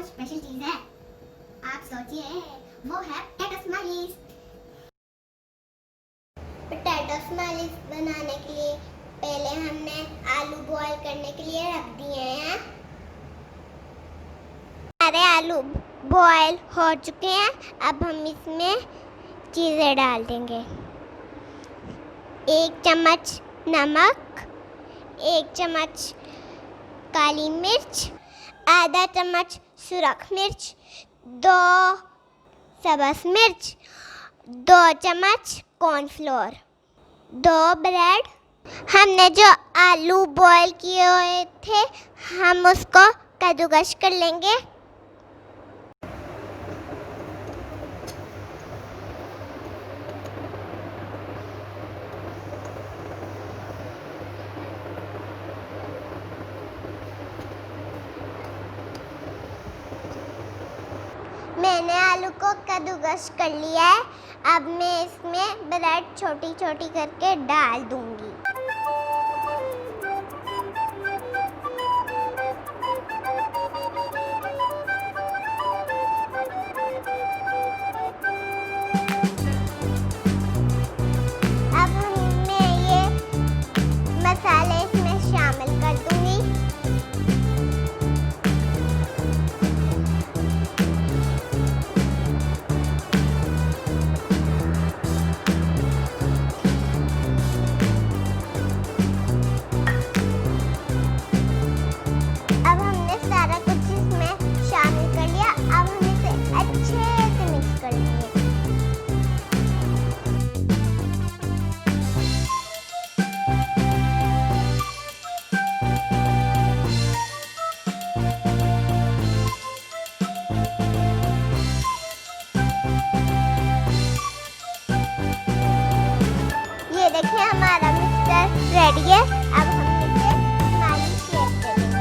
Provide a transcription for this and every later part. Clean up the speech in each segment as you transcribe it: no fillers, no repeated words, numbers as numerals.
Special चीज है, आप सोचिए, वो है पोटैटो स्माइलीज। पोटैटो स्माइलीज बनाने के लिए पहले हमने आलू बॉईल करने के लिए रख दिए हैं। सारे आलू बॉईल हो चुके हैं। अब हम इसमें चीज़ें डाल देंगे। 1 चम्मच नमक, 1 चम्मच काली मिर्च, आधा चम्मच सुरख मिर्च, 2 सब्ज़ मिर्च, 2 चम्मच कॉर्नफ्लोर, 2 ब्रेड। हमने जो आलू बॉईल किए हुए थे हम उसको कद्दूकस कर लेंगे। मैंने आलू को कद्दूकस कर लिया है। अब मैं इसमें ब्रेड छोटी छोटी करके डाल दूंगी। अब मैं ये मसाले इसमें शामिल कर दूंगी। देखिए हमारा मिक्सचर रेडी है। अब हम इसे स्माइली शेप दे देंगे।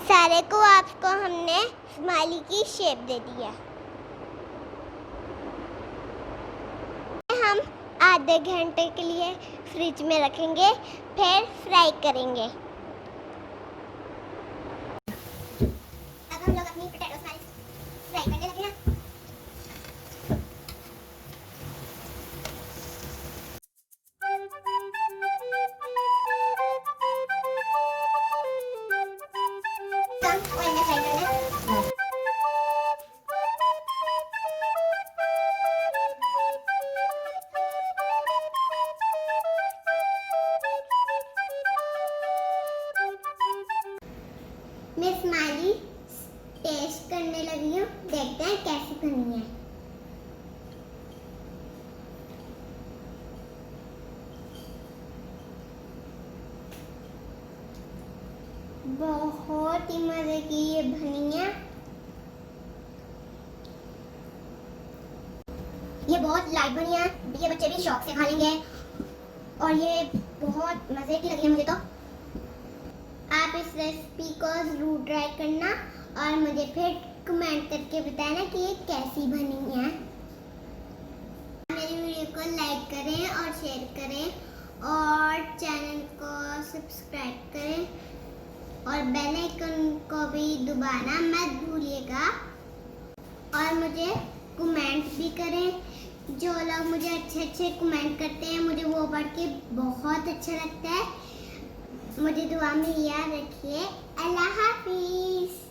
सारे को आपको हमने स्माइली की शेप दे दी है। हम आधे घंटे के लिए फ्रिज में रखेंगे, फिर फ्राई करेंगे। अब हम लोग अपनी पोटैटो स्माइली फ्राई करने लगे हैं। मैं स्माइली टेस्ट करने लगी हूँ, देखते हैं कैसी बनी है। बहुत ही मजे की ये बनी है। ये बहुत लाइट बनी है, ये बच्चे भी शौक से खा लेंगे और ये बहुत मजे की लगी है मुझे तो। आप इस रेसिपी को जरूर ट्राई करना और मुझे फिर कमेंट करके बताना कि ये कैसी बनी है। मेरी वीडियो को लाइक करें और शेयर करें और चैनल को सब्सक्राइब करें और बेल आइकन को भी दबाना मत भूलिएगा। और मुझे कमेंट भी करें। जो लोग मुझे अच्छे अच्छे कमेंट करते हैं मुझे वो पढ़ के बहुत अच्छा लगता है। मुझे दुआ में याद रखिए। अल्लाह हाफिज।